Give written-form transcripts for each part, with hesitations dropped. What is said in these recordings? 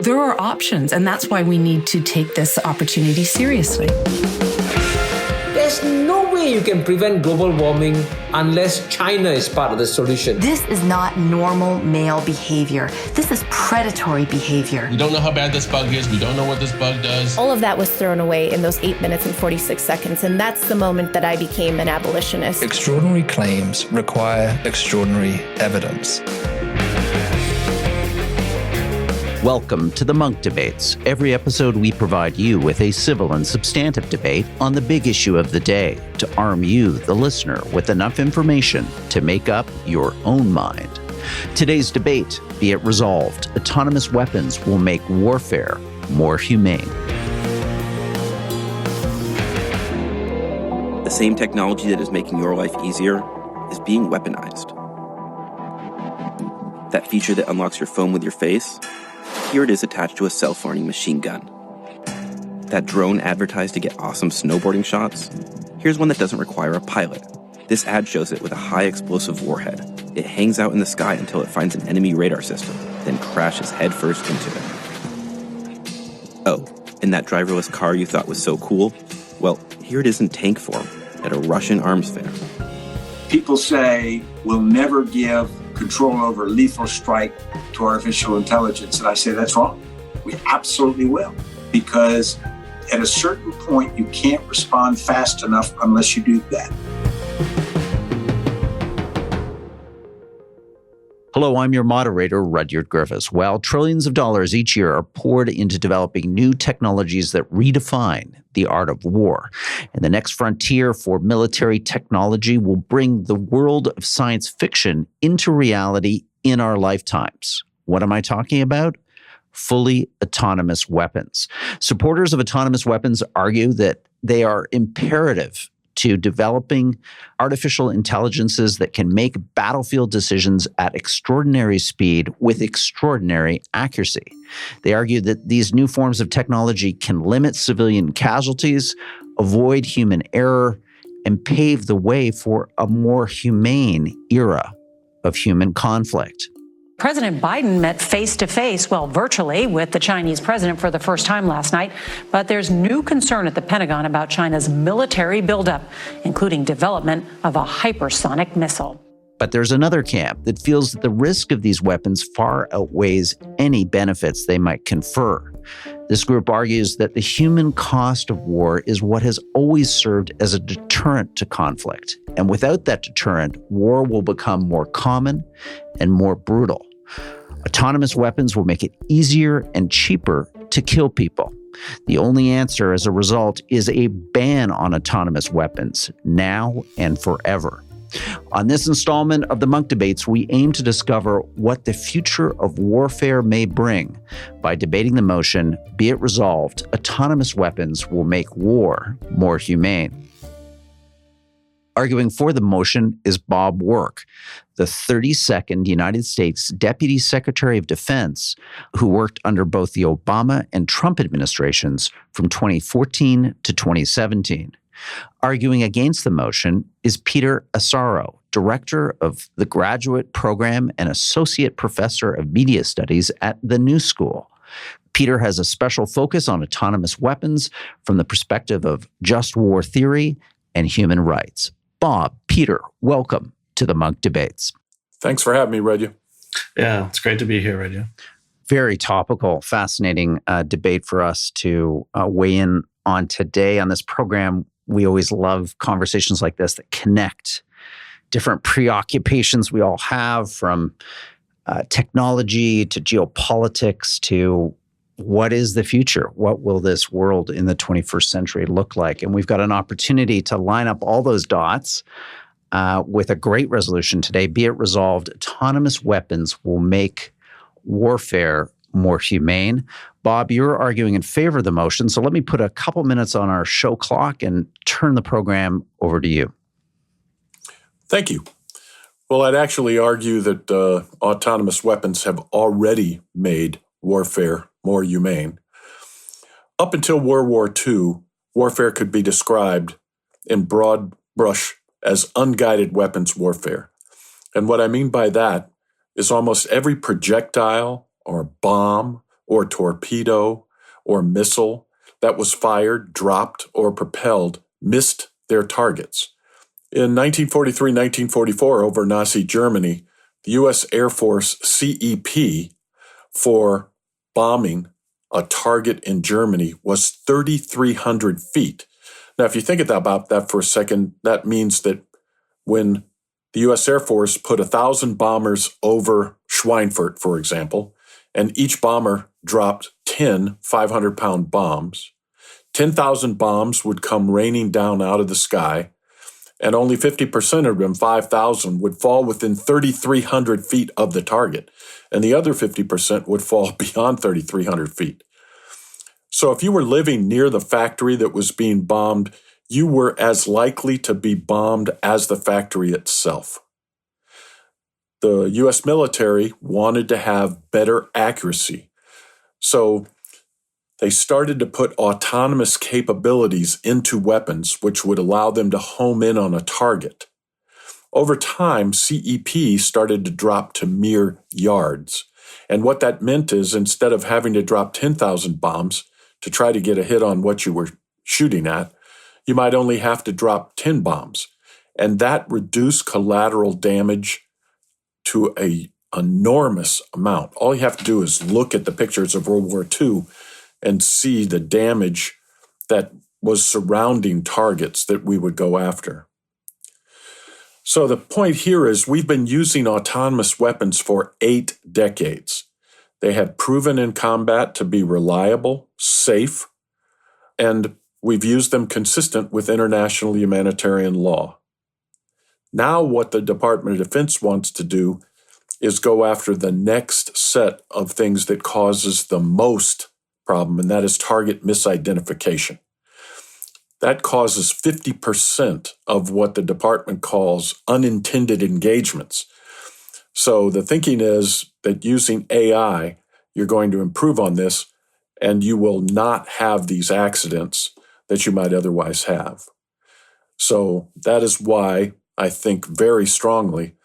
There are options, and that's why we need to take this opportunity seriously. There's no way you can prevent global warming unless China is part of the solution. This is not normal male behavior. This is predatory behavior. We don't know how bad this bug is. We don't know what this bug does. All of that was thrown away in those 8 minutes and 46 seconds, and that's the moment that I became an abolitionist. Extraordinary claims require extraordinary evidence. Welcome to the Munk Debates. Every episode we provide you with a civil and substantive debate on the big issue of the day to arm you, the listener, with enough information to make up your own mind. Today's debate, be it resolved, autonomous weapons will make warfare more humane. The same technology that is making your life easier is being weaponized. That feature that unlocks your phone with your face, here it is attached to a self-firing machine gun. That drone advertised to get awesome snowboarding shots, here's one that doesn't require a pilot. This ad shows it with a high explosive warhead. It hangs out in the sky until it finds an enemy radar system, then crashes headfirst into it. Oh, and that driverless car you thought was so cool? Well, here it is in tank form at a Russian arms fair. People say we'll never give control over lethal strike to artificial intelligence. And I say that's wrong. We absolutely will. Because at a certain point, you can't respond fast enough unless you do that. Hello, I'm your moderator, Rudyard Griffiths. While trillions of dollars each year are poured into developing new technologies that redefine the art of war, and the next frontier for military technology will bring the world of science fiction into reality in our lifetimes. What am I talking about? Fully autonomous weapons. Supporters of autonomous weapons argue that they are imperative to developing artificial intelligences that can make battlefield decisions at extraordinary speed with extraordinary accuracy. They argue that these new forms of technology can limit civilian casualties, avoid human error, and pave the way for a more humane era of human conflict. President Biden met face-to-face, virtually, with the Chinese president for the first time last night. But there's new concern at the Pentagon about China's military buildup, including development of a hypersonic missile. But there's another camp that feels that the risk of these weapons far outweighs any benefits they might confer. This group argues that the human cost of war is what has always served as a deterrent to conflict. And without that deterrent, war will become more common and more brutal. Autonomous weapons will make it easier and cheaper to kill people. The only answer as a result is a ban on autonomous weapons now and forever. On this installment of the Munk Debates, we aim to discover what the future of warfare may bring by debating the motion, be it resolved, autonomous weapons will make war more humane. Arguing for the motion is Bob Work, the 32nd United States Deputy Secretary of Defense, who worked under both the Obama and Trump administrations from 2014 to 2017. Arguing against the motion is Peter Asaro, Director of the Graduate Program and Associate Professor of Media Studies at the New School. Peter has a special focus on autonomous weapons from the perspective of just war theory and human rights. Bob, Peter, welcome to the Munk Debates. Thanks for having me, Rudyard. Yeah, it's great to be here, Rudyard. Very topical, fascinating debate for us to weigh in on today on this program. We always love conversations like this that connect different preoccupations we all have, from technology to geopolitics to what is the future? What will this world in the 21st century look like? And we've got an opportunity to line up all those dots with a great resolution today. Be it resolved, autonomous weapons will make warfare more humane. Bob, you're arguing in favor of the motion, so let me put a couple minutes on our show clock and turn the program over to you. Thank you. Well, I'd actually argue that autonomous weapons have already made warfare more humane. Up until World War II, warfare could be described in broad brush as unguided weapons warfare. And what I mean by that is almost every projectile or bomb or torpedo or missile that was fired, dropped, or propelled missed their targets. In 1943-1944, over Nazi Germany, the U.S. Air Force CEP for bombing a target in Germany was 3,300 feet. Now, if you think about that for a second, that means that when the U.S. Air Force put 1,000 bombers over Schweinfurt, for example, and each bomber dropped 10 500-pound bombs, 10,000 bombs would come raining down out of the sky, and only 50% of them, 5,000, would fall within 3,300 feet of the target, and the other 50% would fall beyond 3,300 feet. So if you were living near the factory that was being bombed, you were as likely to be bombed as the factory itself. The U.S. military wanted to have better accuracy, so they started to put autonomous capabilities into weapons, which would allow them to home in on a target. Over time, CEP started to drop to mere yards. And what that meant is instead of having to drop 10,000 bombs to try to get a hit on what you were shooting at, you might only have to drop 10 bombs. And that reduced collateral damage to an enormous amount. All you have to do is look at the pictures of World War II and see the damage that was surrounding targets that we would go after. So the point here is we've been using autonomous weapons for 8 decades. They have proven in combat to be reliable, safe, and we've used them consistent with international humanitarian law. Now what the Department of Defense wants to do is go after the next set of things that causes the most problem, and that is target misidentification. That causes 50% of what the department calls unintended engagements. So the thinking is that using AI, you're going to improve on this, and you will not have these accidents that you might otherwise have. So that is why I think very strongly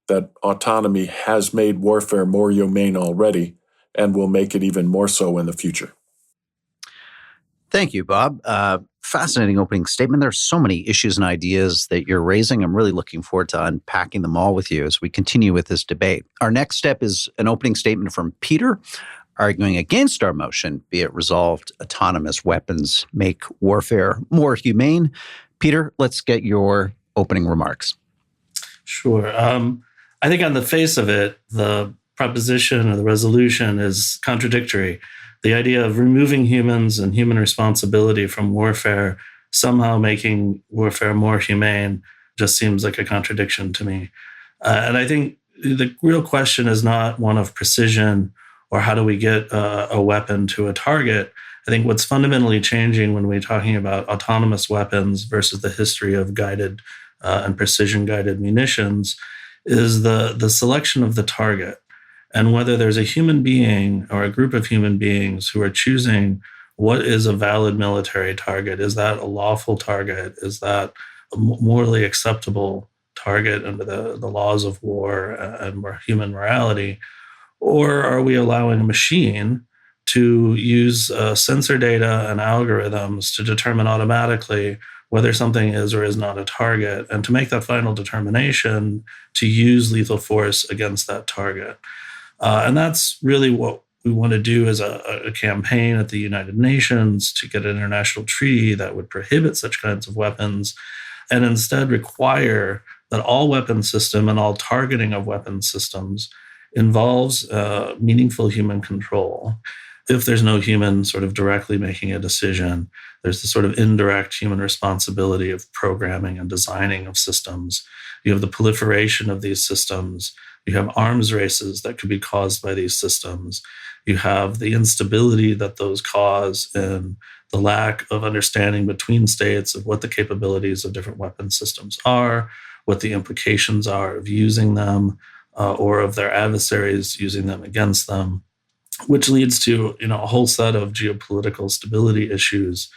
that autonomy has made warfare more humane already and will make it even more so in the future. Thank you, Bob. Fascinating opening statement. There are so many issues and ideas that you're raising. I'm really looking forward to unpacking them all with you as we continue with this debate. Our next step is an opening statement from Peter, arguing against our motion, be it resolved, autonomous weapons make warfare more humane. Peter, let's get your opening remarks. Sure. I think on the face of it, the proposition or the resolution is contradictory. The idea of removing humans and human responsibility from warfare, somehow making warfare more humane, just seems like a contradiction to me. And I think the real question is not one of precision or how do we get a weapon to a target. I think what's fundamentally changing when we're talking about autonomous weapons versus the history of guided and precision-guided munitions is the selection of the target. And whether there's a human being or a group of human beings who are choosing what is a valid military target. Is that a lawful target? Is that a morally acceptable target under the laws of war and human morality? Or are we allowing a machine to use sensor data and algorithms to determine automatically whether something is or is not a target, and to make that final determination to use lethal force against that target? And that's really what we want to do as a campaign at the United Nations to get an international treaty that would prohibit such kinds of weapons and instead require that all weapon system and all targeting of weapon systems involves meaningful human control. If there's no human sort of directly making a decision, there's the sort of indirect human responsibility of programming and designing of systems. You have the proliferation of these systems. You have arms races that could be caused by these systems. You have the instability that those cause and the lack of understanding between states of what the capabilities of different weapon systems are, what the implications are of using them, or of their adversaries using them against them, which leads to a whole set of geopolitical stability issues,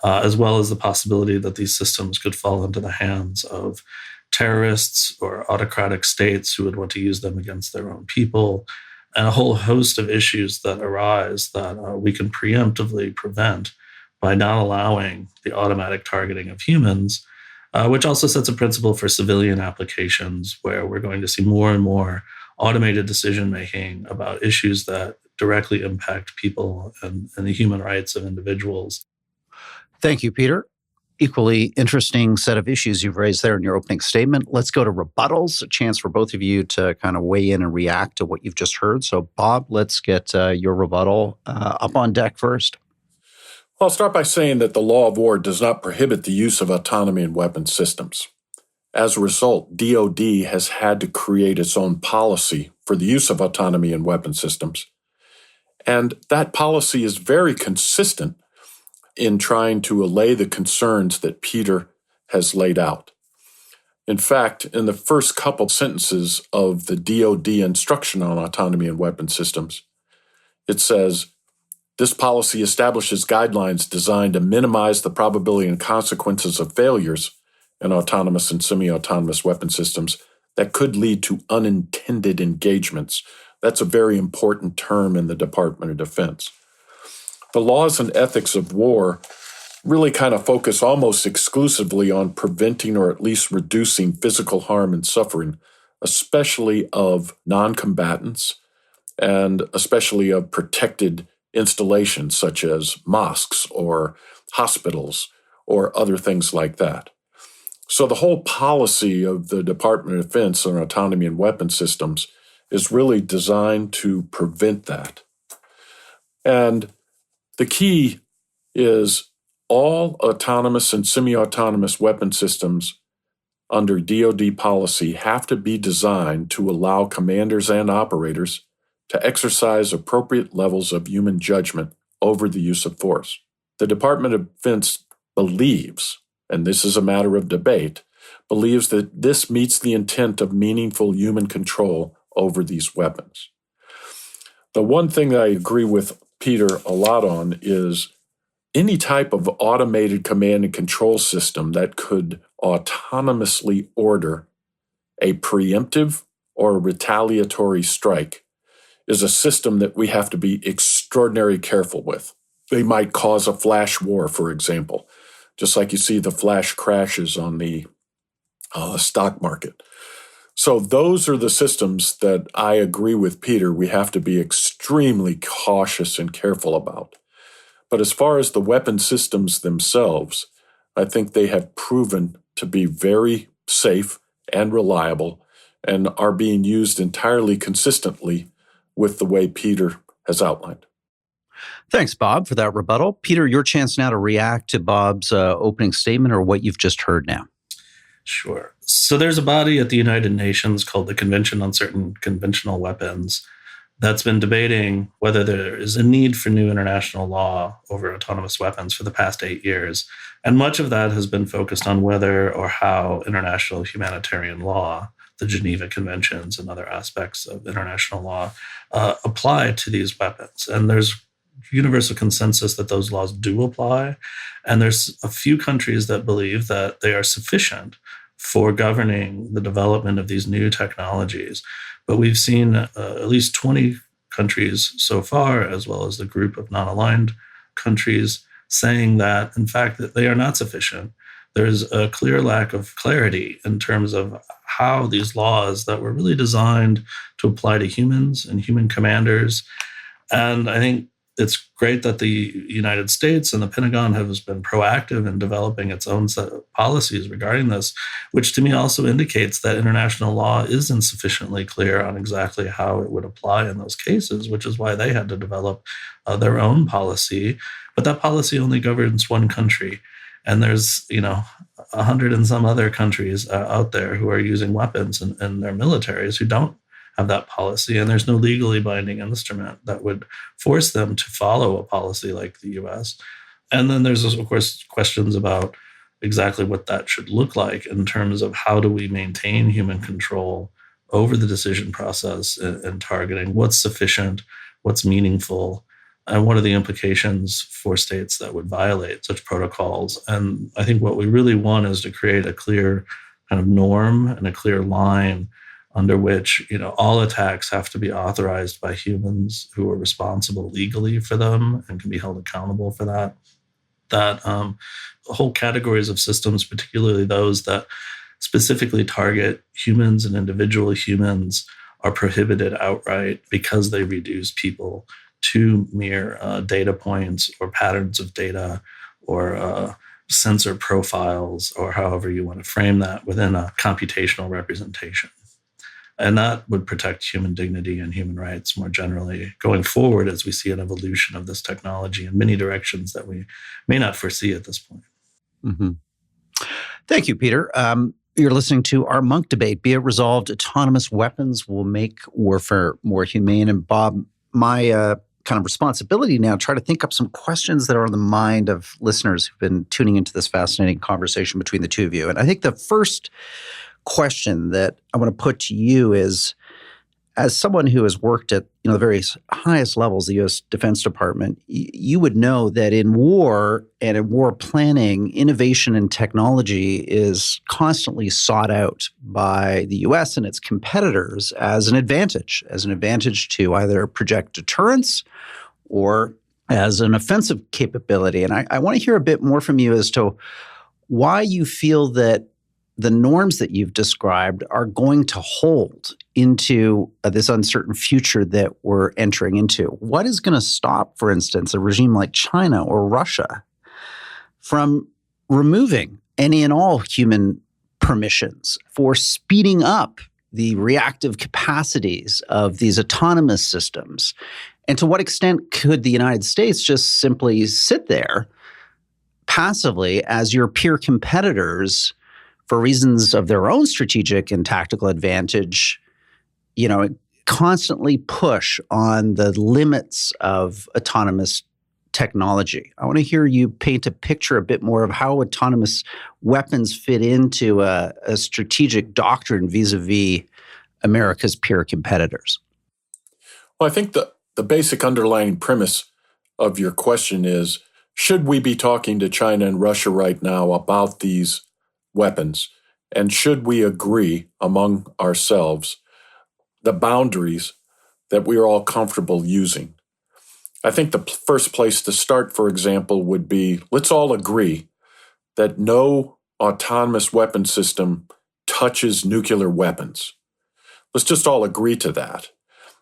as well as the possibility that these systems could fall into the hands of terrorists or autocratic states who would want to use them against their own people. and a whole host of issues that arise that we can preemptively prevent by not allowing the automatic targeting of humans, which also sets a principle for civilian applications where we're going to see more and more automated decision-making about issues that directly impact people and the human rights of individuals. Thank you, Peter. Equally interesting set of issues you've raised there in your opening statement. Let's go to rebuttals, a chance for both of you to kind of weigh in and react to what you've just heard. So, Bob, let's get your rebuttal up on deck first. Well, I'll start by saying that the law of war does not prohibit the use of autonomy in weapon systems. As a result, DoD has had to create its own policy for the use of autonomy in weapon systems. And that policy is very consistent in trying to allay the concerns that Peter has laid out. In fact, in the first couple sentences of the DoD instruction on autonomy in weapon systems, it says, this policy establishes guidelines designed to minimize the probability and consequences of failures in autonomous and semi-autonomous weapon systems that could lead to unintended engagements. That's a very important term in the Department of Defense. The laws and ethics of war really kind of focus almost exclusively on preventing or at least reducing physical harm and suffering, especially of non-combatants and especially of protected installations such as mosques or hospitals or other things like that. So the whole policy of the Department of Defense on autonomy in weapon systems is really designed to prevent that. And the key is all autonomous and semi-autonomous weapon systems under DoD policy have to be designed to allow commanders and operators to exercise appropriate levels of human judgment over the use of force. The Department of Defense believes, and this is a matter of debate, believes that this meets the intent of meaningful human control over these weapons. The one thing that I agree with Peter a lot on is any type of automated command and control system that could autonomously order a preemptive or a retaliatory strike is a system that we have to be extraordinarily careful with. They might cause a flash war, for example, just like you see the flash crashes on the stock market. So those are the systems that I agree with Peter we have to be extremely cautious and careful about. But as far as the weapon systems themselves, I think they have proven to be very safe and reliable and are being used entirely consistently with the way Peter has outlined. Thanks, Bob, for that rebuttal. Peter, your chance now to react to Bob's opening statement or what you've just heard now. Sure. So there's a body at the United Nations called the Convention on Certain Conventional Weapons that's been debating whether there is a need for new international law over autonomous weapons for the past 8 years. And much of that has been focused on whether or how international humanitarian law, the Geneva Conventions and other aspects of international law, apply to these weapons. And there's universal consensus that those laws do apply. And there's a few countries that believe that they are sufficient for governing the development of these new technologies. But we've seen at least 20 countries so far, as well as the group of non-aligned countries, saying that, in fact, that they are not sufficient. There's a clear lack of clarity in terms of how these laws that were really designed to apply to humans and human commanders. And I think it's great that the United States and the Pentagon has been proactive in developing its own set of policies regarding this, which to me also indicates that international law is insufficiently clear on exactly how it would apply in those cases, which is why they had to develop their own policy. But that policy only governs one country. And there's, 100 and some other countries out there who are using weapons in their militaries who don't have that policy, and there's no legally binding instrument that would force them to follow a policy like the U.S. And then there's, of course, questions about exactly what that should look like in terms of how do we maintain human control over the decision process and targeting, what's sufficient, what's meaningful, and what are the implications for states that would violate such protocols. And I think what we really want is to create a clear kind of norm and a clear line under which, all attacks have to be authorized by humans who are responsible legally for them and can be held accountable for that. That whole categories of systems, particularly those that specifically target humans and individual humans, are prohibited outright because they reduce people to mere data points or patterns of data or sensor profiles, or however you want to frame that, within a computational representation. And that would protect human dignity and human rights more generally going forward as we see an evolution of this technology in many directions that we may not foresee at this point. Mm-hmm. Thank you, Peter. You're listening to our Munk debate. Be it resolved, autonomous weapons will make warfare more humane. And Bob, my kind of responsibility now, try to think up some questions that are on the mind of listeners who've been tuning into this fascinating conversation between the two of you. And I think the first question that I want to put to you is, as someone who has worked at the very highest levels, the U.S. Defense Department, you would know that in war and in war planning, innovation and technology is constantly sought out by the U.S. and its competitors as an advantage to either project deterrence or as an offensive capability. And I want to hear a bit more from you as to why you feel that the norms that you've described are going to hold into this uncertain future that we're entering into. What is going to stop, for instance, a regime like China or Russia from removing any and all human permissions, for speeding up the reactive capacities of these autonomous systems? And to what extent could the United States just simply sit there passively as your peer competitors, for reasons of their own strategic and tactical advantage, constantly push on the limits of autonomous technology? I want to hear you paint a picture a bit more of how autonomous weapons fit into a strategic doctrine vis-a-vis America's peer competitors. Well, I think the basic underlying premise of your question is, should we be talking to China and Russia right now about these weapons? And should we agree among ourselves the boundaries that we are all comfortable using? I think the first place to start, for example, would be, let's all agree that no autonomous weapon system touches nuclear weapons. Let's just all agree to that.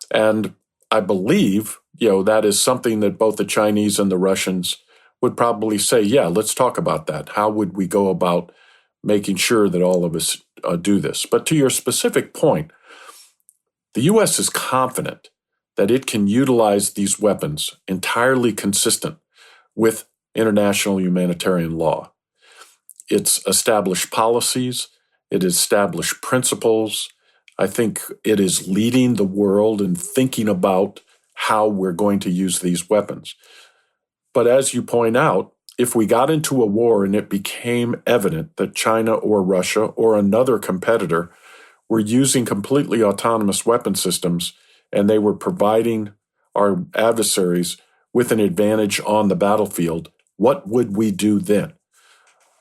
And I believe, that is something that both the Chinese and the Russians would probably say, yeah, let's talk about that. How would we go about making sure that all of us do this? But to your specific point, the U.S. is confident that it can utilize these weapons entirely consistent with international humanitarian law. It's established policies, it established principles. I think it is leading the world in thinking about how we're going to use these weapons. But as you point out, if we got into a war and it became evident that China or Russia or another competitor were using completely autonomous weapon systems and they were providing our adversaries with an advantage on the battlefield, what would we do then?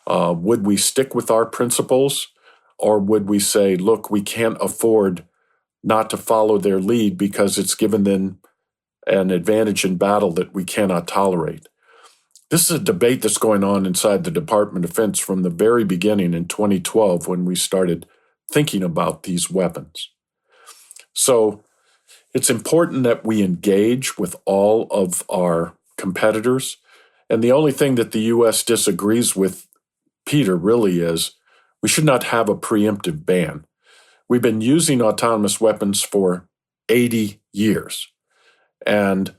Would we stick with our principles, or would we say, look, we can't afford not to follow their lead because it's given them an advantage in battle that we cannot tolerate? This is a debate that's going on inside the Department of Defense from the very beginning in 2012 when we started thinking about these weapons. So it's important that we engage with all of our competitors. And the only thing that the U.S. disagrees with, Peter, really is we should not have a preemptive ban. We've been using autonomous weapons for 80 years. And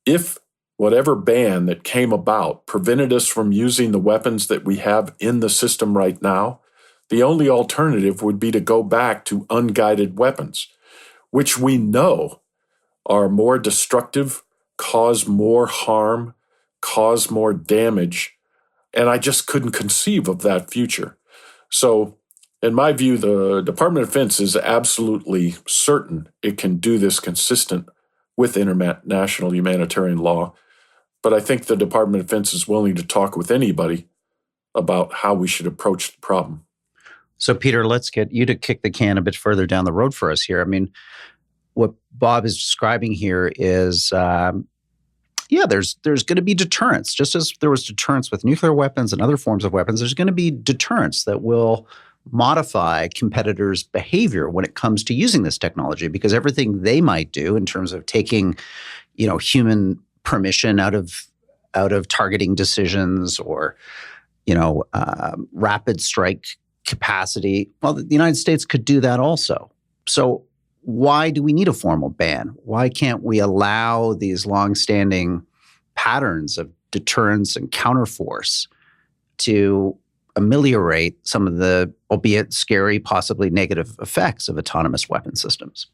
if whatever ban that came about prevented us from using the weapons that we have in the system right now, the only alternative would be to go back to unguided weapons, which we know are more destructive, cause more harm, cause more damage, and I just couldn't conceive of that future. So, in my view, the Department of Defense is absolutely certain it can do this consistent with international humanitarian law, but I think the Department of Defense is willing to talk with anybody about how we should approach the problem. So, Peter, let's get you to kick the can a bit further down the road for us here. I mean, what Bob is describing here is, there's going to be deterrence. Just as there was deterrence with nuclear weapons and other forms of weapons, there's going to be deterrence that will modify competitors' behavior when it comes to using this technology, because everything they might do in terms of taking, human permission out of targeting decisions or, rapid strike capacity, well, the United States could do that also. So why do we need a formal ban? Why can't we allow these longstanding patterns of deterrence and counterforce to ameliorate some of the, albeit scary, possibly negative effects of autonomous weapon systems?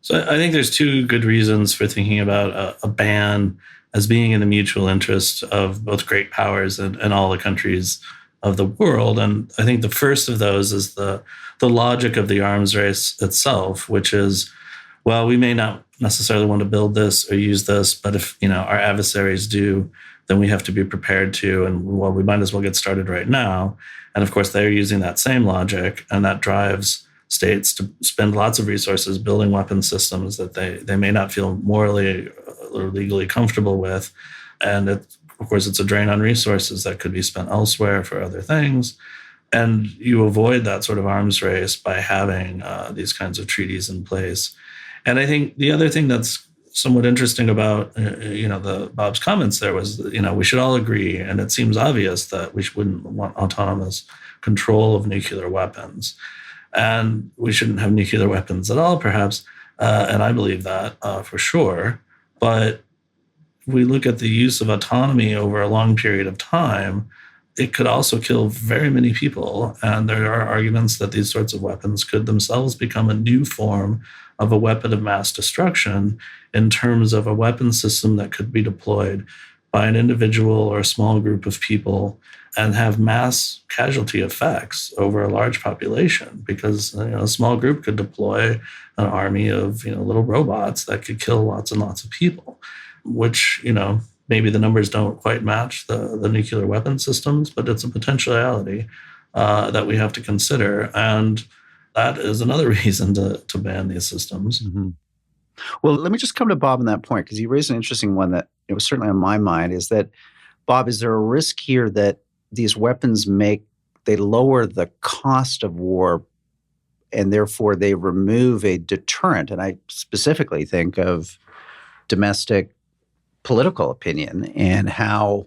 So I think there's two good reasons for thinking about a ban as being in the mutual interest of both great powers and all the countries of the world. And I think the first of those is the logic of the arms race itself, which is, well, we may not necessarily want to build this or use this, but if our adversaries do, then we have to be prepared to, and well, we might as well get started right now. And of course, they're using that same logic, and that drives states to spend lots of resources building weapon systems that they may not feel morally or legally comfortable with. And of course, it's a drain on resources that could be spent elsewhere for other things. And you avoid that sort of arms race by having these kinds of treaties in place. And I think the other thing that's somewhat interesting about Bob's comments there was, we should all agree, and it seems obvious that we wouldn't want autonomous control of nuclear weapons. And we shouldn't have nuclear weapons at all, perhaps. And I believe that for sure. But we look at the use of autonomy over a long period of time, it could also kill very many people. And there are arguments that these sorts of weapons could themselves become a new form of a weapon of mass destruction in terms of a weapon system that could be deployed by an individual or a small group of people and have mass casualty effects over a large population, because a small group could deploy an army of little robots that could kill lots and lots of people, which maybe the numbers don't quite match the nuclear weapon systems, but it's a potentiality that we have to consider. And that is another reason to ban these systems. Mm-hmm. Well, let me just come to Bob on that point, because you raised an interesting one that it was certainly on my mind, is that, Bob, is there a risk here that these weapons they lower the cost of war and therefore they remove a deterrent? And I specifically think of domestic political opinion and how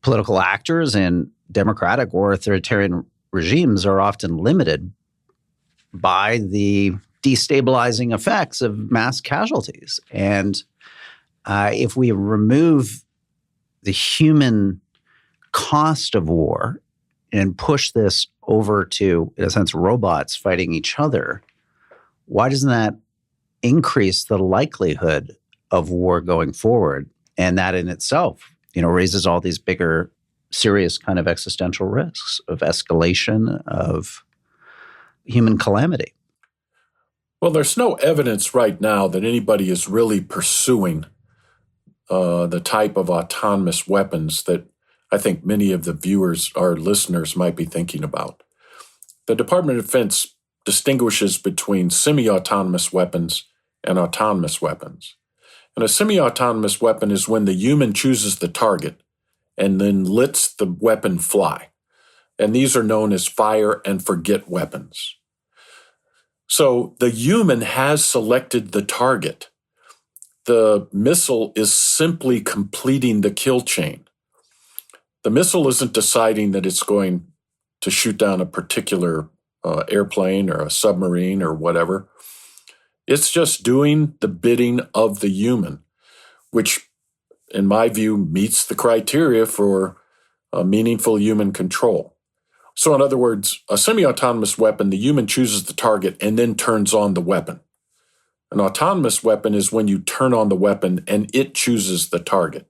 political actors in democratic or authoritarian regimes are often limited by the destabilizing effects of mass casualties. And if we remove the human cost of war and push this over to, in a sense, robots fighting each other, why doesn't that increase the likelihood of war going forward? And that in itself, raises all these bigger, serious kind of existential risks of escalation of human calamity. Well, there's no evidence right now that anybody is really pursuing the type of autonomous weapons that I think many of the viewers, our listeners, might be thinking about. The Department of Defense distinguishes between semi-autonomous weapons and autonomous weapons. And a semi-autonomous weapon is when the human chooses the target and then lets the weapon fly. And these are known as fire and forget weapons. So the human has selected the target. The missile is simply completing the kill chain. The missile isn't deciding that it's going to shoot down a particular airplane or a submarine or whatever. It's just doing the bidding of the human, which, in my view, meets the criteria for meaningful human control. So in other words, a semi-autonomous weapon, the human chooses the target and then turns on the weapon. An autonomous weapon is when you turn on the weapon and it chooses the target.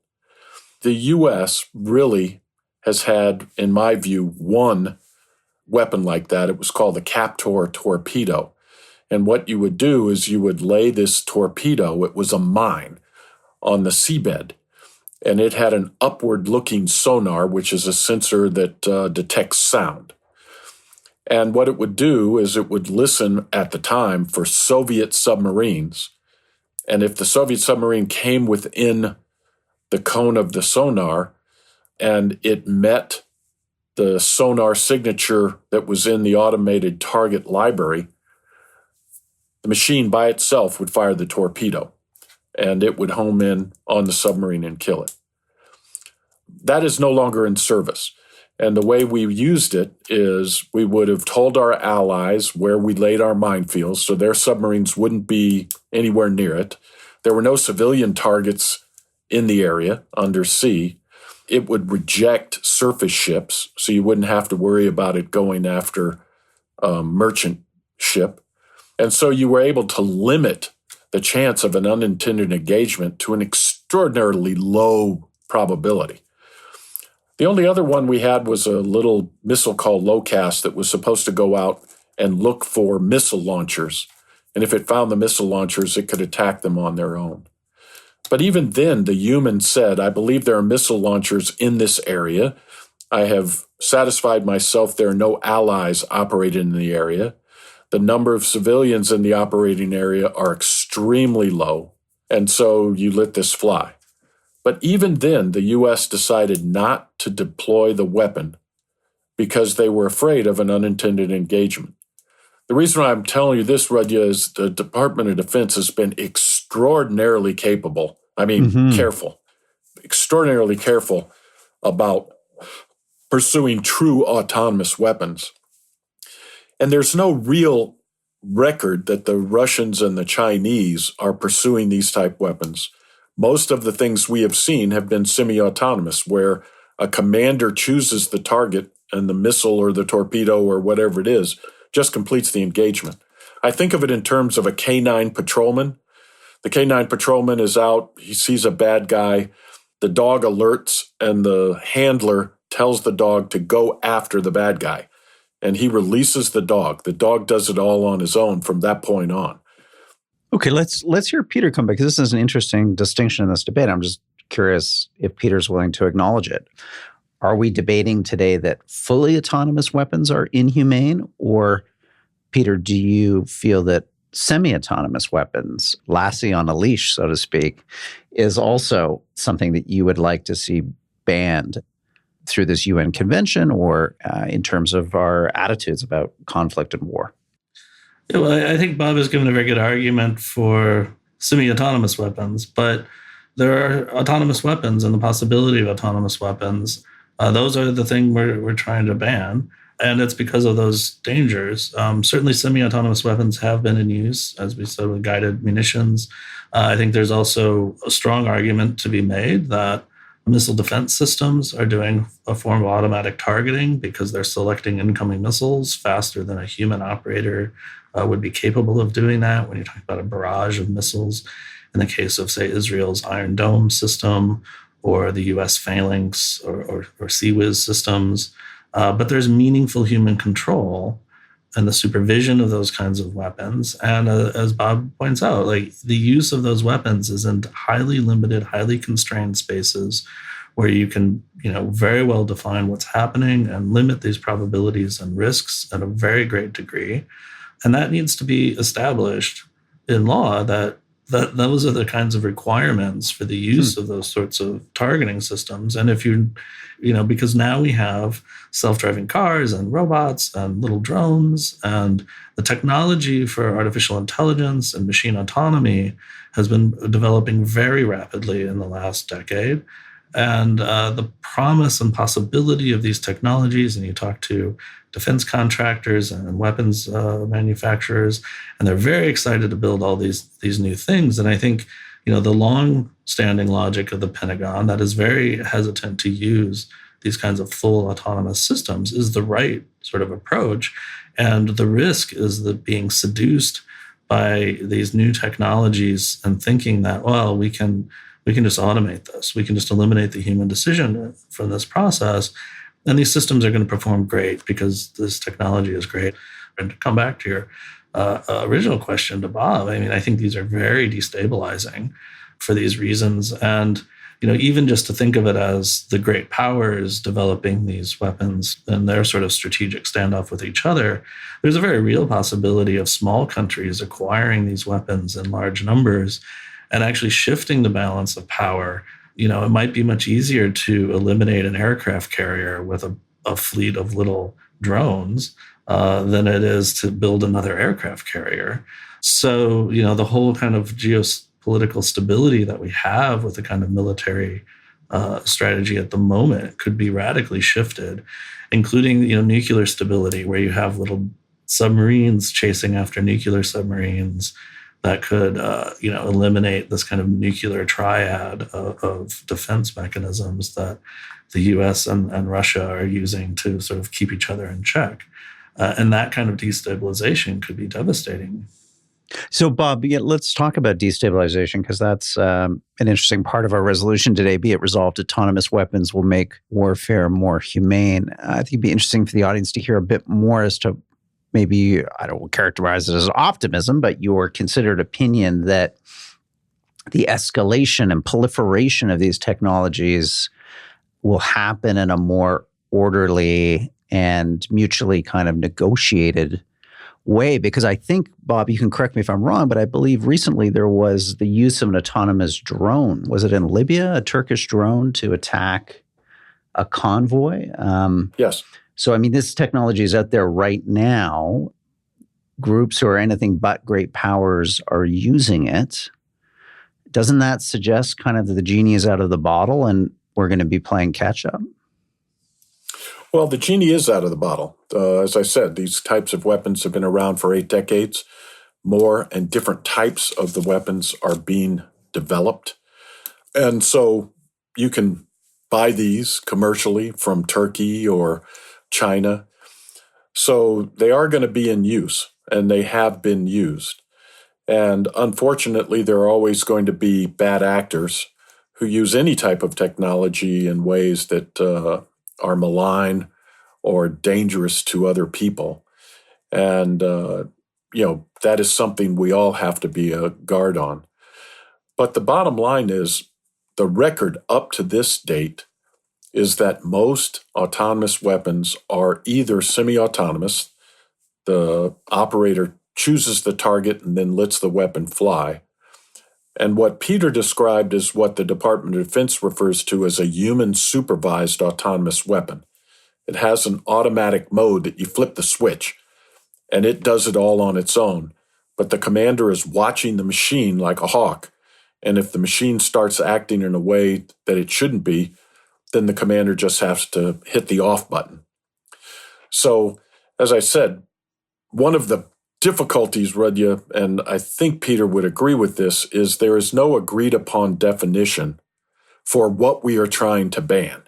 The U.S. really has had, in my view, one weapon like that. It was called the Captor Torpedo. And what you would do is you would lay this torpedo, it was a mine, on the seabed. And it had an upward-looking sonar, which is a sensor that detects sound. And what it would do is it would listen at the time for Soviet submarines. And if the Soviet submarine came within the cone of the sonar and it met the sonar signature that was in the automated target library, the machine by itself would fire the torpedo and it would home in on the submarine and kill it. That is no longer in service. And the way we used it is we would have told our allies where we laid our minefields so their submarines wouldn't be anywhere near it. There were no civilian targets in the area undersea. It would reject surface ships, so you wouldn't have to worry about it going after a merchant ship. And so you were able to limit the chance of an unintended engagement to an extraordinarily low probability. The only other one we had was a little missile called LOCAST that was supposed to go out and look for missile launchers. And if it found the missile launchers, it could attack them on their own. But even then, the human said, I believe there are missile launchers in this area. I have satisfied myself there are no allies operating in the area. The number of civilians in the operating area are extremely low. And so you let this fly. But even then, the U.S. decided not to deploy the weapon because they were afraid of an unintended engagement. The reason why I'm telling you this, Rudya, is the Department of Defense has been extraordinarily capable. Careful. Extraordinarily careful about pursuing true autonomous weapons. And there's no real record that the Russians and the Chinese are pursuing these type weapons. Most of the things we have seen have been semi-autonomous, where a commander chooses the target and the missile or the torpedo or whatever it is just completes the engagement. I think of it in terms of a K-9 patrolman. The K-9 patrolman is out, he sees a bad guy, the dog alerts, and the handler tells the dog to go after the bad guy. And he releases the dog. The dog does it all on his own from that point on. Okay, let's hear Peter come back, because this is an interesting distinction in this debate. I'm just curious if Peter's willing to acknowledge it. Are we debating today that fully autonomous weapons are inhumane? Or, Peter, do you feel that semi-autonomous weapons, Lassie on a leash, so to speak, is also something that you would like to see banned through this UN convention or in terms of our attitudes about conflict and war? Yeah, well, I think Bob has given a very good argument for semi-autonomous weapons, but there are autonomous weapons and the possibility of autonomous weapons. Those are the thing we're trying to ban, and it's because of those dangers. Certainly semi-autonomous weapons have been in use, as we said, with guided munitions. I think there's also a strong argument to be made that missile defense systems are doing a form of automatic targeting because they're selecting incoming missiles faster than a human operator would be capable of doing that when you're talking about a barrage of missiles. In the case of, say, Israel's Iron Dome system or the U.S. Phalanx or CIWS systems. But there's meaningful human control and the supervision of those kinds of weapons. And as Bob points out, like the use of those weapons is in highly limited, highly constrained spaces where you can, very well define what's happening and limit these probabilities and risks at a very great degree. And that needs to be established in law that those are the kinds of requirements for the use of those sorts of targeting systems. And if because now we have self-driving cars and robots and little drones, and the technology for artificial intelligence and machine autonomy has been developing very rapidly in the last decade. And the promise and possibility of these technologies, and you talk to defense contractors and weapons manufacturers, and they're very excited to build all these new things. And I think, the long-standing logic of the Pentagon that is very hesitant to use these kinds of full autonomous systems is the right sort of approach. And the risk is that being seduced by these new technologies and thinking that, well, we can just automate this. We can just eliminate the human decision from this process. And these systems are going to perform great because this technology is great. And to come back to your original question to Bob, I think these are very destabilizing for these reasons. And even just to think of it as the great powers developing these weapons and their sort of strategic standoff with each other, there's a very real possibility of small countries acquiring these weapons in large numbers and actually shifting the balance of power. It might be much easier to eliminate an aircraft carrier with a fleet of little drones than it is to build another aircraft carrier. So, the whole kind of geopolitical stability that we have with the kind of military strategy at the moment could be radically shifted, including, nuclear stability, where you have little submarines chasing after nuclear submarines that could, eliminate this kind of nuclear triad of defense mechanisms that the US and Russia are using to sort of keep each other in check. And that kind of destabilization could be devastating. So, Bob, let's talk about destabilization, because that's an interesting part of our resolution today. Be it resolved, autonomous weapons will make warfare more humane. I think it'd be interesting for the audience to hear a bit more as to maybe, I don't characterize it as optimism, but your considered opinion that the escalation and proliferation of these technologies will happen in a more orderly and mutually kind of negotiated way. Because I think, Bob, you can correct me if I'm wrong, but I believe recently there was the use of an autonomous drone. Was it in Libya, a Turkish drone to attack a convoy? Yes. So, this technology is out there right now. Groups who are anything but great powers are using it. Doesn't that suggest kind of that the genie is out of the bottle and we're going to be playing catch up? Well, the genie is out of the bottle. As I said, these types of weapons have been around for 8 decades. More and different types of the weapons are being developed. And so you can buy these commercially from Turkey or China. So they are going to be in use, and they have been used. And unfortunately, there are always going to be bad actors who use any type of technology in ways that are malign or dangerous to other people. And, that is something we all have to be a guard on. But the bottom line is the record up to this date is that most autonomous weapons are either semi-autonomous, the operator chooses the target and then lets the weapon fly, and what Peter described is what the Department of Defense refers to as a human-supervised autonomous weapon. It has an automatic mode that you flip the switch, and it does it all on its own. But the commander is watching the machine like a hawk, and if the machine starts acting in a way that it shouldn't be, then the commander just has to hit the off button. So, as I said, one of the difficulties, Rudya, and I think Peter would agree with this, is there is no agreed upon definition for what we are trying to ban.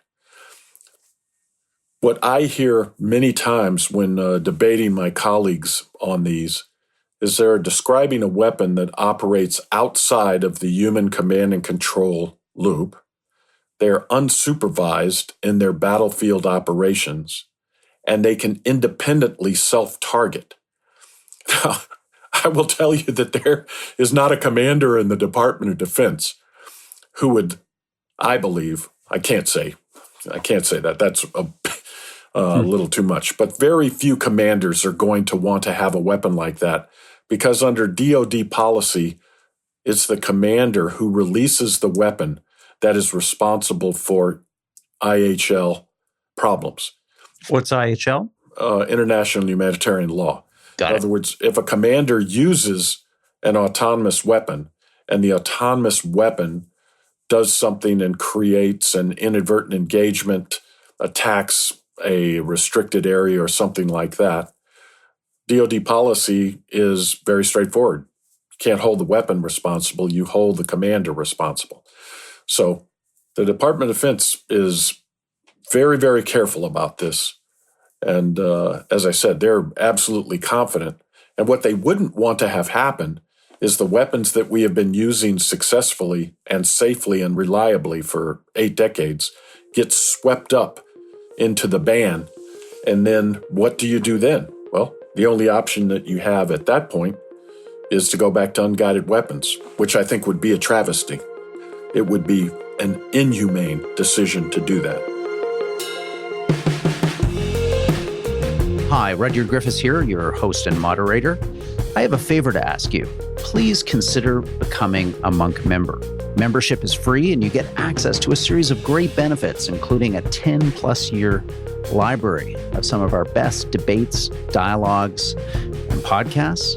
What I hear many times when debating my colleagues on these is they're describing a weapon that operates outside of the human command and control loop. They're unsupervised in their battlefield operations, and they can independently self-target. Now, I will tell you that there is not a commander in the Department of Defense who would, I believe, I can't say that. That's a little too much. But very few commanders are going to want to have a weapon like that, because under DoD policy, it's the commander who releases the weapon that is responsible for IHL problems. What's IHL? International Humanitarian Law. In other words, if a commander uses an autonomous weapon and the autonomous weapon does something and creates an inadvertent engagement, attacks a restricted area or something like that, DoD policy is very straightforward. You can't hold the weapon responsible, you hold the commander responsible. So the Department of Defense is very, very careful about this. And as I said, they're absolutely confident. And what they wouldn't want to have happen is the weapons that we have been using successfully and safely and reliably for 8 decades get swept up into the ban. And then what do you do then? Well, the only option that you have at that point is to go back to unguided weapons, which I think would be a travesty. It would be an inhumane decision to do that. Hi, Rudyard Griffiths here, your host and moderator. I have a favor to ask you. Please consider becoming a Munk member. Membership is free and you get access to a series of great benefits, including a 10-plus year library of some of our best debates, dialogues, and podcasts.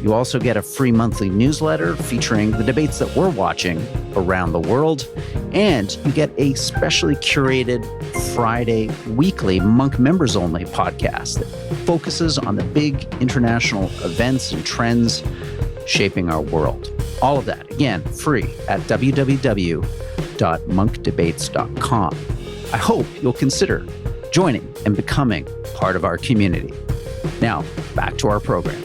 You also get a free monthly newsletter featuring the debates that we're watching around the world. And you get a specially curated Friday weekly Munk members only podcast that focuses on the big international events and trends shaping our world. All of that, again, free at www.monkdebates.com. I hope you'll consider joining and becoming part of our community. Now, back to our program.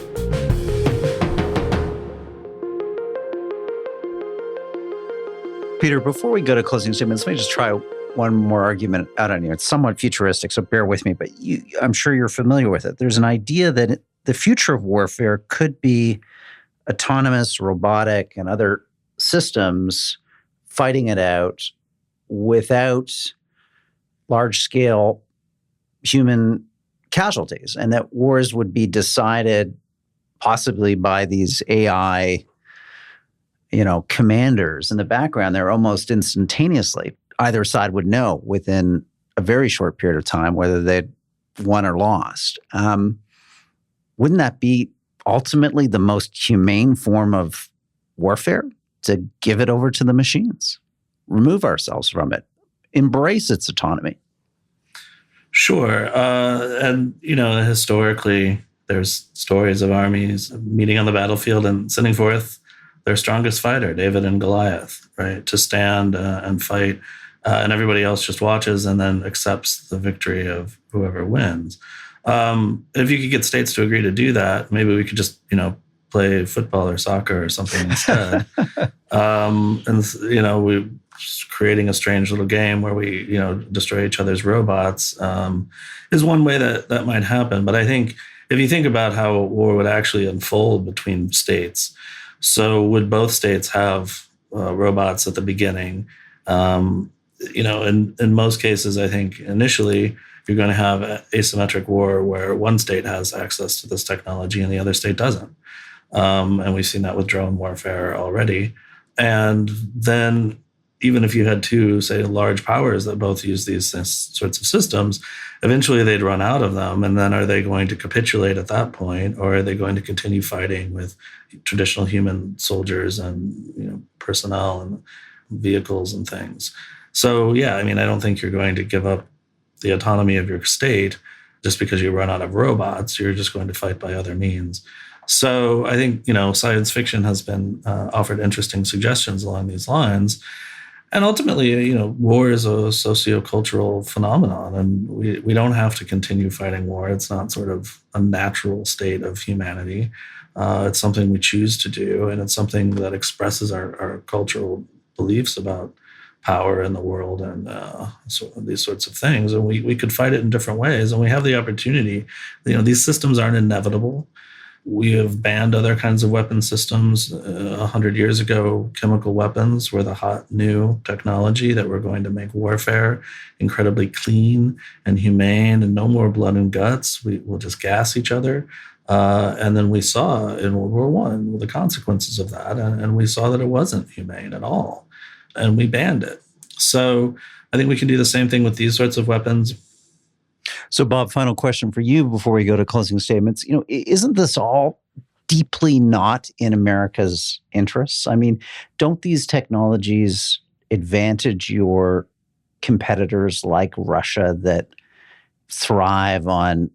Peter, before we go to closing statements, let me just try one more argument out on you. It's somewhat futuristic, so bear with me, but I'm sure you're familiar with it. There's an idea that the future of warfare could be autonomous, robotic, and other systems fighting it out without large-scale human casualties, and that wars would be decided possibly by these AI commanders in the background. They're almost instantaneously. Either side would know within a very short period of time whether they'd won or lost. Wouldn't that be ultimately the most humane form of warfare? To give it over to the machines, remove ourselves from it, embrace its autonomy? Sure. And, historically, there's stories of armies meeting on the battlefield and sending forth their strongest fighter, David and Goliath, right, to stand and fight, and everybody else just watches and then accepts the victory of whoever wins. If you could get states to agree to do that, maybe we could just, play football or soccer or something instead. We're creating a strange little game where we, destroy each other's robots is one way that might happen. But I think if you think about how a war would actually unfold between states, so would both states have robots at the beginning? In most cases, I think initially you're going to have an asymmetric war where one state has access to this technology and the other state doesn't. And we've seen that with drone warfare already. And then even if you had two, say, large powers that both use these sorts of systems, eventually they'd run out of them. And then are they going to capitulate at that point, or are they going to continue fighting with traditional human soldiers and personnel and vehicles and things? So, yeah, I don't think you're going to give up the autonomy of your state just because you run out of robots. You're just going to fight by other means. So I think, science fiction has been offered interesting suggestions along these lines. And ultimately, war is a sociocultural phenomenon, and we don't have to continue fighting war. It's not sort of a natural state of humanity. It's something we choose to do, and it's something that expresses our cultural beliefs about power in the world and these sorts of things. And we could fight it in different ways, and we have the opportunity. These systems aren't inevitable. We have banned other kinds of weapon systems. 100 years ago, chemical weapons were the hot new technology that were going to make warfare incredibly clean and humane and no more blood and guts. We'll just gas each other. And then we saw in World War I the consequences of that, and we saw that it wasn't humane at all, and we banned it. So I think we can do the same thing with these sorts of weapons. So, Bob, final question for you before we go to closing statements. Isn't this all deeply not in America's interests? Don't these technologies advantage your competitors like Russia that thrive on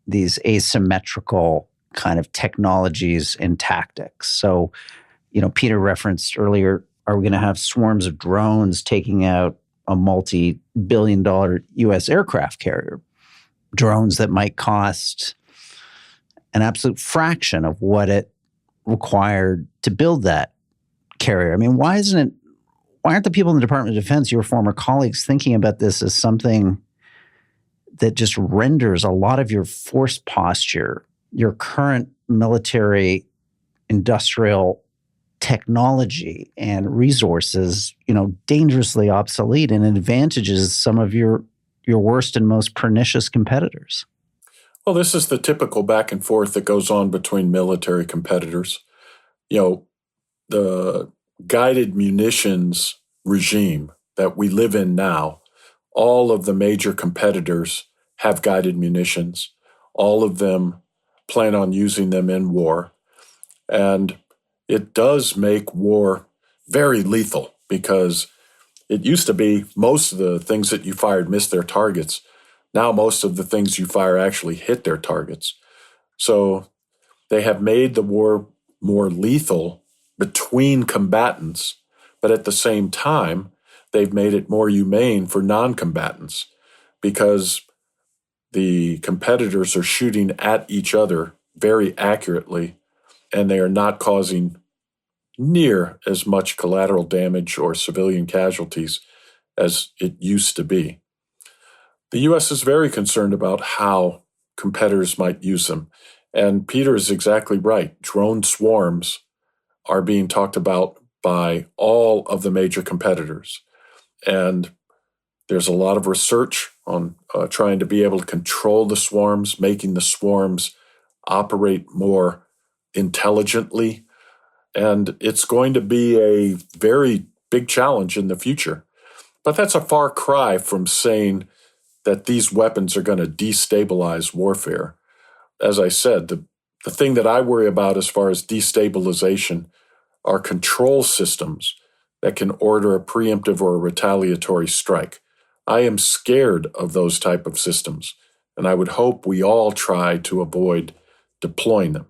these asymmetrical kind of technologies and tactics? So, Peter referenced earlier, are we going to have swarms of drones taking out a multi-billion-dollar U.S. aircraft carrier? Drones that might cost an absolute fraction of what it required to build that carrier. Why aren't the people in the Department of Defense, your former colleagues, thinking about this as something that just renders a lot of your force posture, your current military industrial technology and resources, dangerously obsolete and advantages some of your worst and most pernicious competitors. Well, this is the typical back and forth that goes on between military competitors. The guided munitions regime that we live in now, all of the major competitors have guided munitions. All of them plan on using them in war. And it does make war very lethal because it used to be most of the things that you fired missed their targets. Now most of the things you fire actually hit their targets. So they have made the war more lethal between combatants, but at the same time, they've made it more humane for non-combatants because the competitors are shooting at each other very accurately, and they are not causing near as much collateral damage or civilian casualties as it used to be. The U.S. is very concerned about how competitors might use them. And Peter is exactly right. Drone swarms are being talked about by all of the major competitors. And there's a lot of research on trying to be able to control the swarms, making the swarms operate more intelligently. And it's going to be a very big challenge in the future. But that's a far cry from saying that these weapons are going to destabilize warfare. As I said, the thing that I worry about as far as destabilization are control systems that can order a preemptive or a retaliatory strike. I am scared of those type of systems, and I would hope we all try to avoid deploying them.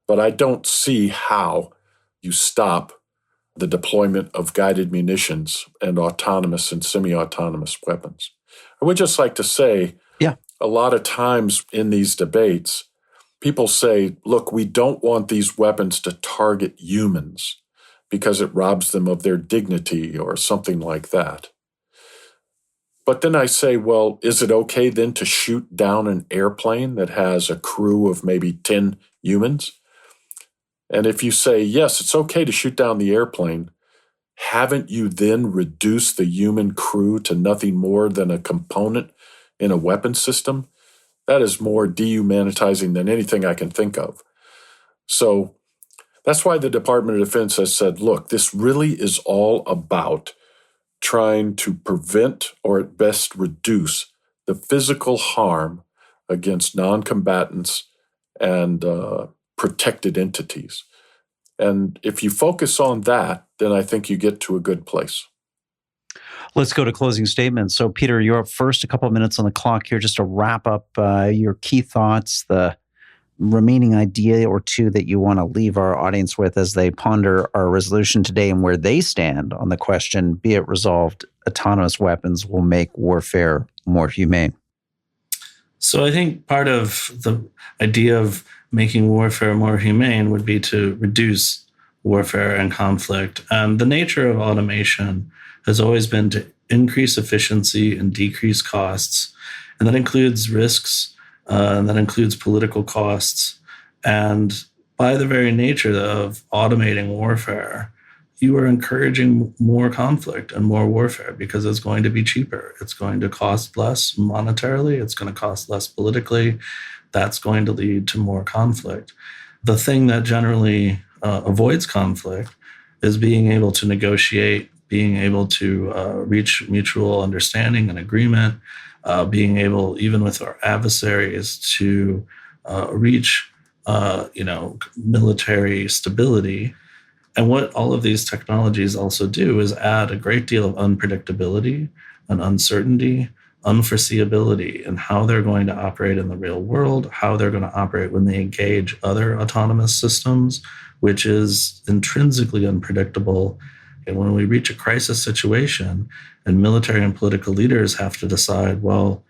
But I don't see how you stop the deployment of guided munitions and autonomous and semi-autonomous weapons. I would just like to say, a lot of times in these debates, people say, look, we don't want these weapons to target humans because it robs them of their dignity or something like that. But then I say, well, is it okay then to shoot down an airplane that has a crew of maybe 10 humans? And if you say, yes, it's okay to shoot down the airplane, haven't you then reduced the human crew to nothing more than a component in a weapon system? That is more dehumanizing than anything I can think of. So that's why the Department of Defense has said, look, this really is all about trying to prevent or at best reduce the physical harm against non-combatants and protected entities. And if you focus on that, then I think you get to a good place. Let's go to closing statements. So, Peter, you're up first, a couple of minutes on the clock here just to wrap up your key thoughts, the remaining idea or two that you want to leave our audience with as they ponder our resolution today and where they stand on the question, be it resolved, autonomous weapons will make warfare more humane. So I think part of the idea of making warfare more humane would be to reduce warfare and conflict. And the nature of automation has always been to increase efficiency and decrease costs. And that includes risks, and that includes political costs. And by the very nature of automating warfare, you are encouraging more conflict and more warfare because it's going to be cheaper. It's going to cost less monetarily. It's going to cost less politically. That's going to lead to more conflict. The thing that generally avoids conflict is being able to negotiate, being able to reach mutual understanding and agreement, being able, even with our adversaries, to reach, military stability. And what all of these technologies also do is add a great deal of unpredictability and uncertainty, unforeseeability in how they're going to operate in the real world, how they're going to operate when they engage other autonomous systems, which is intrinsically unpredictable. And when we reach a crisis situation and military and political leaders have to decide, well,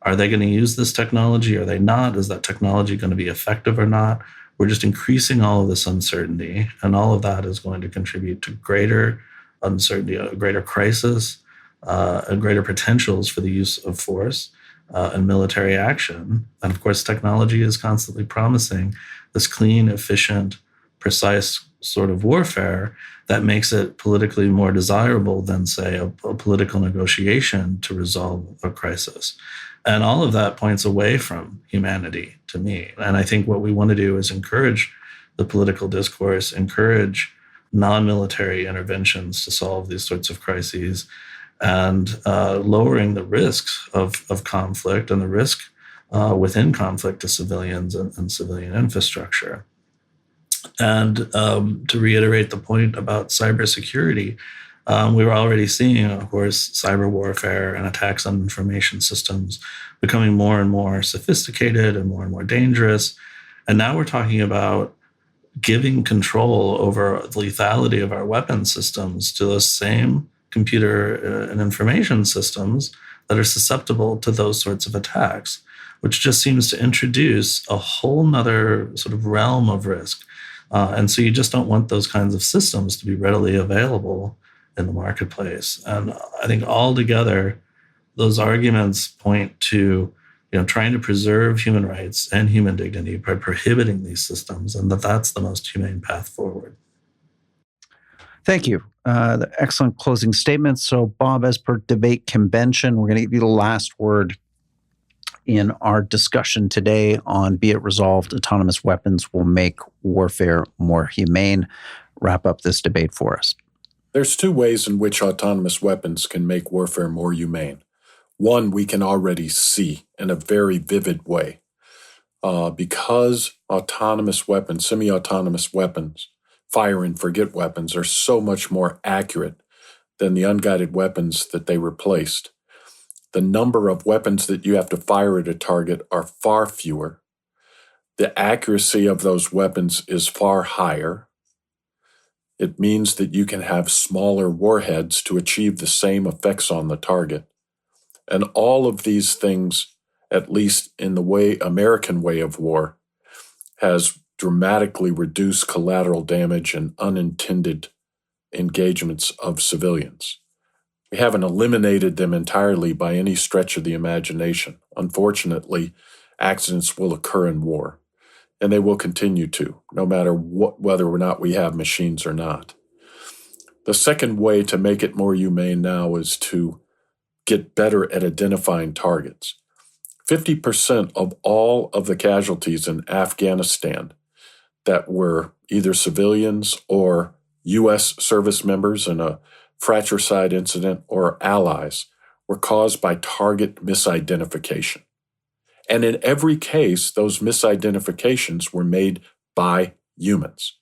are they going to use this technology? Are they not? Is that technology going to be effective or not? We're just increasing all of this uncertainty, and all of that is going to contribute to greater uncertainty, a greater crisis, and greater potentials for the use of force and military action. And of course, technology is constantly promising this clean, efficient, precise sort of warfare that makes it politically more desirable than, say, a political negotiation to resolve a crisis. And all of that points away from humanity to me. And I think what we want to do is encourage the political discourse, encourage non-military interventions to solve these sorts of crises, and lowering the risks of conflict and the risk within conflict to civilians and civilian infrastructure. And to reiterate the point about cybersecurity, we were already seeing, of course, cyber warfare and attacks on information systems becoming more and more sophisticated and more dangerous. And now we're talking about giving control over the lethality of our weapon systems to those same computer and information systems that are susceptible to those sorts of attacks, which just seems to introduce a whole nother sort of realm of risk. And so you just don't want those kinds of systems to be readily available in the marketplace. And I think altogether, those arguments point to trying to preserve human rights and human dignity by prohibiting these systems, and that's the most humane path forward. Thank you. The excellent closing statements. So, Bob, as per debate convention, we're going to give you the last word in our discussion today on Be It Resolved, Autonomous Weapons Will Make Warfare More Humane. Wrap up this debate for us. There's two ways in which autonomous weapons can make warfare more humane. One we can already see in a very vivid way. Because autonomous weapons, semi-autonomous weapons, fire and forget weapons are so much more accurate than the unguided weapons that they replaced. The number of weapons that you have to fire at a target are far fewer. The accuracy of those weapons is far higher. It means that you can have smaller warheads to achieve the same effects on the target. And all of these things, at least in the American way of war, has dramatically reduced collateral damage and unintended engagements of civilians. We haven't eliminated them entirely by any stretch of the imagination. Unfortunately, accidents will occur in war, and they will continue to, no matter whether or not we have machines or not. The second way to make it more humane now is to get better at identifying targets. 50% of all of the casualties in Afghanistan that were either civilians or U.S. service members in a fratricide incident or allies were caused by target misidentification. And in every case, those misidentifications were made by humans.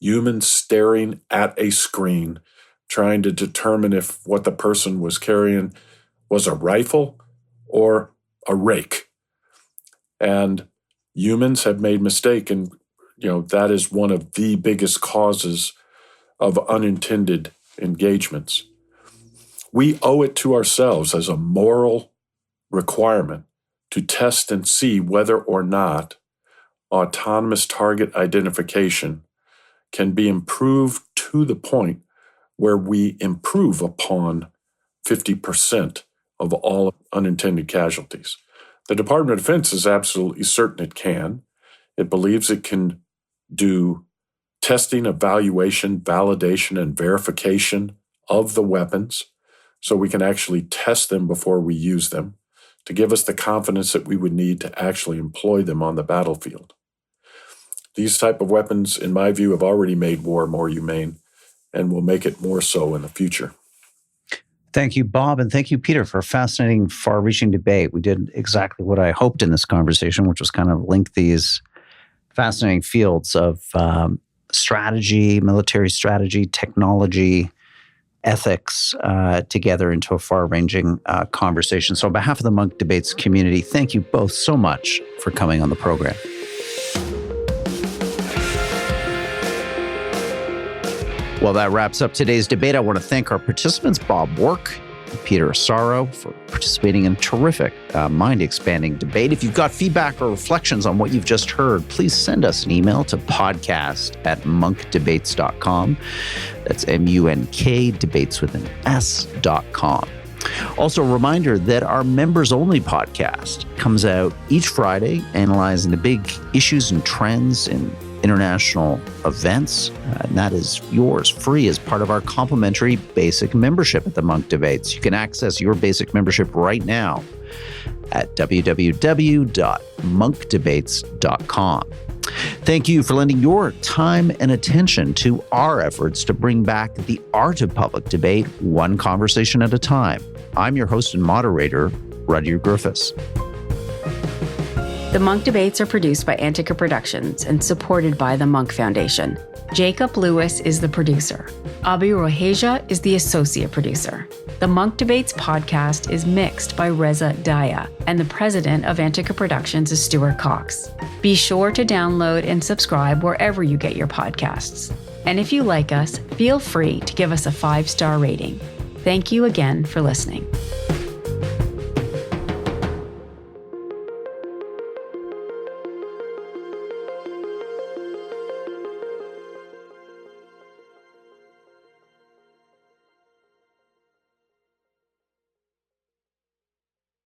Humans staring at a screen, trying to determine if what the person was carrying was a rifle or a rake. And humans have made mistake, and that is one of the biggest causes of unintended engagements. We owe it to ourselves as a moral requirement to test and see whether or not autonomous target identification can be improved to the point where we improve upon 50% of all unintended casualties. The Department of Defense is absolutely certain it can. It believes it can do testing, evaluation, validation, and verification of the weapons so we can actually test them before we use them to give us the confidence that we would need to actually employ them on the battlefield. These type of weapons, in my view, have already made war more humane and will make it more so in the future. Thank you, Bob, and thank you, Peter, for a fascinating, far-reaching debate. We did exactly what I hoped in this conversation, which was kind of link these fascinating fields of strategy, military strategy, technology, ethics together into a far-ranging conversation. So on behalf of the Munk Debates community, thank you both so much for coming on the program. Well, that wraps up today's debate. I want to thank our participants, Bob Work and Peter Asaro, for participating in a terrific, mind-expanding debate. If you've got feedback or reflections on what you've just heard, please send us an email to podcast@munkdebates.com. That's M-U-N-K, debates with an S.com. Also, a reminder that our members-only podcast comes out each Friday, analyzing the big issues and trends in international events, and that is yours free as part of our complimentary basic membership at the Munk Debates. You can access your basic membership right now at www.monkdebates.com. Thank you for lending your time and attention to our efforts to bring back the art of public debate, one conversation at a time. I'm your host and moderator, Rudyard Griffiths. The Munk Debates are produced by Antica Productions and supported by the Munk Foundation. Jacob Lewis is the producer. Abi Roheja is the associate producer. The Munk Debates podcast is mixed by Reza Daya, and the president of Antica Productions is Stuart Cox. Be sure to download and subscribe wherever you get your podcasts. And if you like us, feel free to give us a 5-star rating. Thank you again for listening.